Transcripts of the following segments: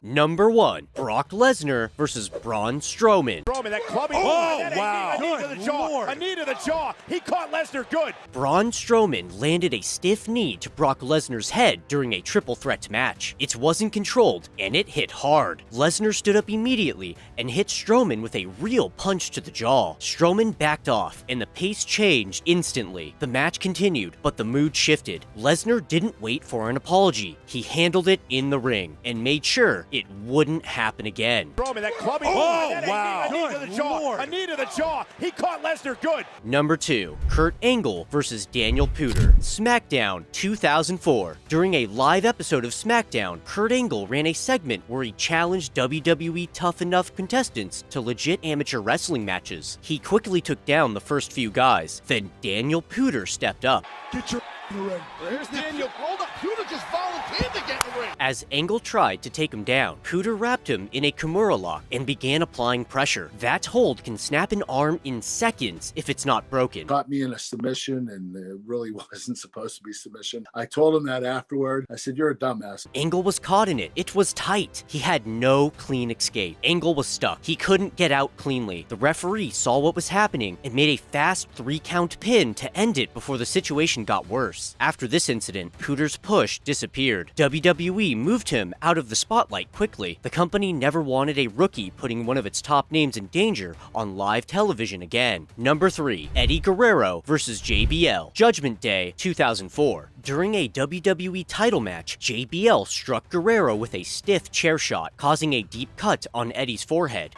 Number 1. Brock Lesnar versus Braun Strowman. Strowman, that clubbing. Oh, wow. A knee to the jaw. Lord. A knee to the jaw. He caught Lesnar good. Braun Strowman landed a stiff knee to Brock Lesnar's head during a triple threat match. It wasn't controlled, and it hit hard. Lesnar stood up immediately and hit Strowman with a real punch to the jaw. Strowman backed off, and the pace changed instantly. The match continued, but the mood shifted. Lesnar didn't wait for an apology. He handled it in the ring and made sure it wouldn't happen again. Strowman, that clubbing. Oh, wow. A knee to the jaw. Lord. A knee to the jaw. He caught Lesnar good. Number 2. Kurt Angle versus Daniel Puder. SmackDown 2004. During a live episode of SmackDown, Kurt Angle ran a segment where he challenged WWE Tough Enough contestants to legit amateur wrestling matches. He quickly took down the first few guys. Then Daniel Puder stepped up. Get your in the ring. There's Daniel. Hold up. Puder just volunteered to get in the ring. As Angle tried to take him down, Puder wrapped him in a Kimura lock and began applying pressure. That hold can snap an arm in seconds if it's not broken. Caught me in a submission, and it really wasn't supposed to be submission. I told him that afterward. I said, "You're a dumbass." Angle was caught in it. It was tight. He had no clean escape. Angle was stuck. He couldn't get out cleanly. The referee saw what was happening and made a fast 3-count pin to end it before the situation got worse. After this incident, Puder's push disappeared. WWE moved him out of the spotlight quickly. The company never wanted a rookie putting one of its top names in danger on live television again. Number 3. Eddie Guerrero versus JBL. Judgment Day 2004. During a WWE title match, JBL struck Guerrero with a stiff chair shot, causing a deep cut on Eddie's forehead.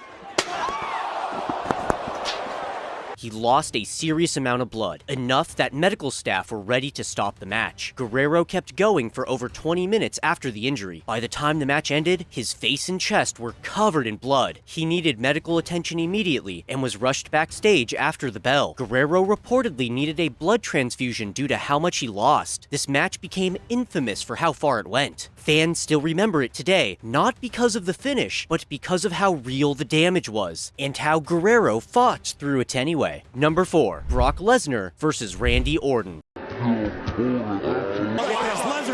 He lost a serious amount of blood, enough that medical staff were ready to stop the match. Guerrero kept going for over 20 minutes after the injury. By the time the match ended, his face and chest were covered in blood. He needed medical attention immediately and was rushed backstage after the bell. Guerrero reportedly needed a blood transfusion due to how much he lost. This match became infamous for how far it went. Fans still remember it today, not because of the finish, but because of how real the damage was, and how Guerrero fought through it anyway. Number 4. Brock Lesnar versus Randy Orton. Lesnar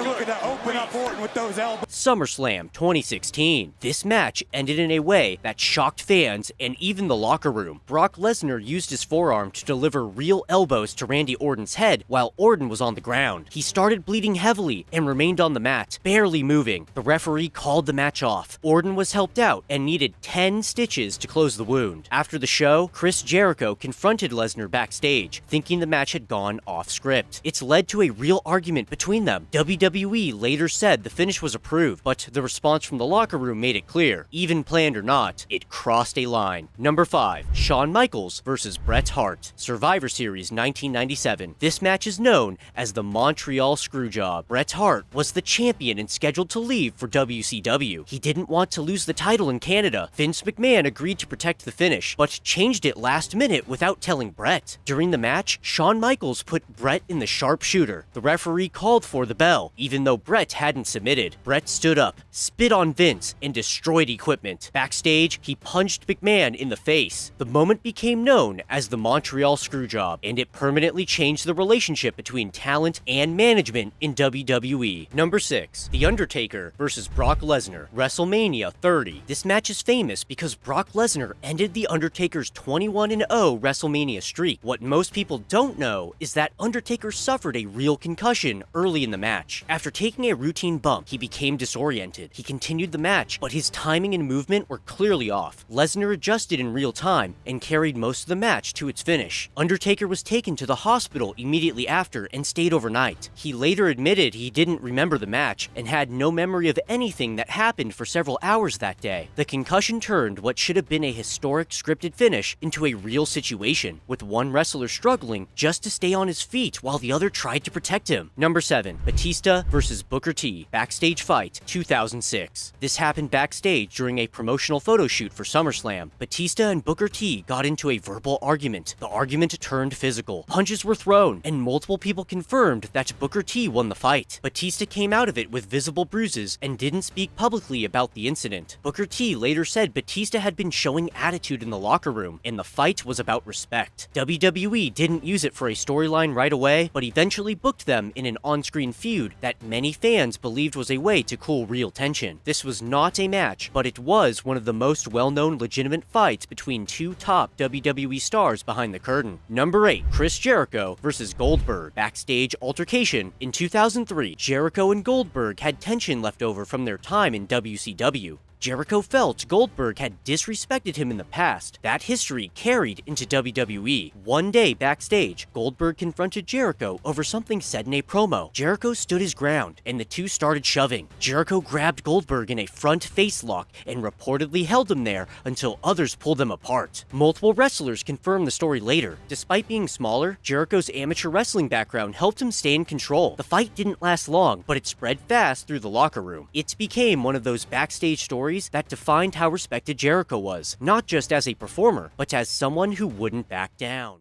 looking to open up Orton with those elbows. SummerSlam 2016. This match ended in a way that shocked fans and even the locker room. Brock Lesnar used his forearm to deliver real elbows to Randy Orton's head while Orton was on the ground. He started bleeding heavily and remained on the mat, barely moving. The referee called the match off. Orton was helped out and needed 10 stitches to close the wound. After the show, Chris Jericho confronted Lesnar backstage, thinking the match had gone off script. It's led to a real argument between them. WWE later said the finish was approved, but the response from the locker room made it clear, even planned or not, it crossed a line. Number 5. Shawn Michaels versus Bret Hart. Survivor Series 1997. This match is known as the Montreal Screwjob. Bret Hart was the champion and scheduled to leave for WCW. He didn't want to lose the title in Canada. Vince McMahon agreed to protect the finish, but changed it last minute without telling Bret. During the match, Shawn Michaels put Bret in the sharpshooter. The referee called for the bell, even though Bret hadn't submitted. Bret stood up, spit on Vince, and destroyed equipment. Backstage, he punched McMahon in the face. The moment became known as the Montreal Screwjob, and it permanently changed the relationship between talent and management in WWE. Number 6. The Undertaker versus Brock Lesnar. WrestleMania 30. This match is famous because Brock Lesnar ended The Undertaker's 21-0 WrestleMania streak. What most people don't know is that Undertaker suffered a real concussion early in the match. After taking a routine bump, he became disoriented. He continued the match, but his timing and movement were clearly off. Lesnar adjusted in real time and carried most of the match to its finish. Undertaker was taken to the hospital immediately after and stayed overnight. He later admitted he didn't remember the match and had no memory of anything that happened for several hours that day. The concussion turned what should have been a historic scripted finish into a real situation, with one wrestler struggling just to stay on his feet while the other tried to protect him. Number 7. Batista versus Booker T. Backstage Fight 2006. This happened backstage during a promotional photo shoot for SummerSlam. Batista and Booker T got into a verbal argument. The argument turned physical. Punches were thrown, and multiple people confirmed that Booker T won the fight. Batista came out of it with visible bruises and didn't speak publicly about the incident. Booker T later said Batista had been showing attitude in the locker room, and the fight was about respect. WWE didn't use it for a storyline right away, but eventually booked them in an on-screen feud that many fans believed was a way to cool real tension. This was not a match, but it was one of the most well-known legitimate fights between two top WWE stars behind the curtain. Number 8, Chris Jericho versus Goldberg. Backstage altercation. In 2003, Jericho and Goldberg had tension left over from their time in WCW. Jericho felt Goldberg had disrespected him in the past. That history carried into WWE. One day backstage, Goldberg confronted Jericho over something said in a promo. Jericho stood his ground, and the two started shoving. Jericho grabbed Goldberg in a front face lock and reportedly held him there until others pulled them apart. Multiple wrestlers confirmed the story later. Despite being smaller, Jericho's amateur wrestling background helped him stay in control. The fight didn't last long, but it spread fast through the locker room. It became one of those backstage stories that defined how respected Jericho was, not just as a performer, but as someone who wouldn't back down.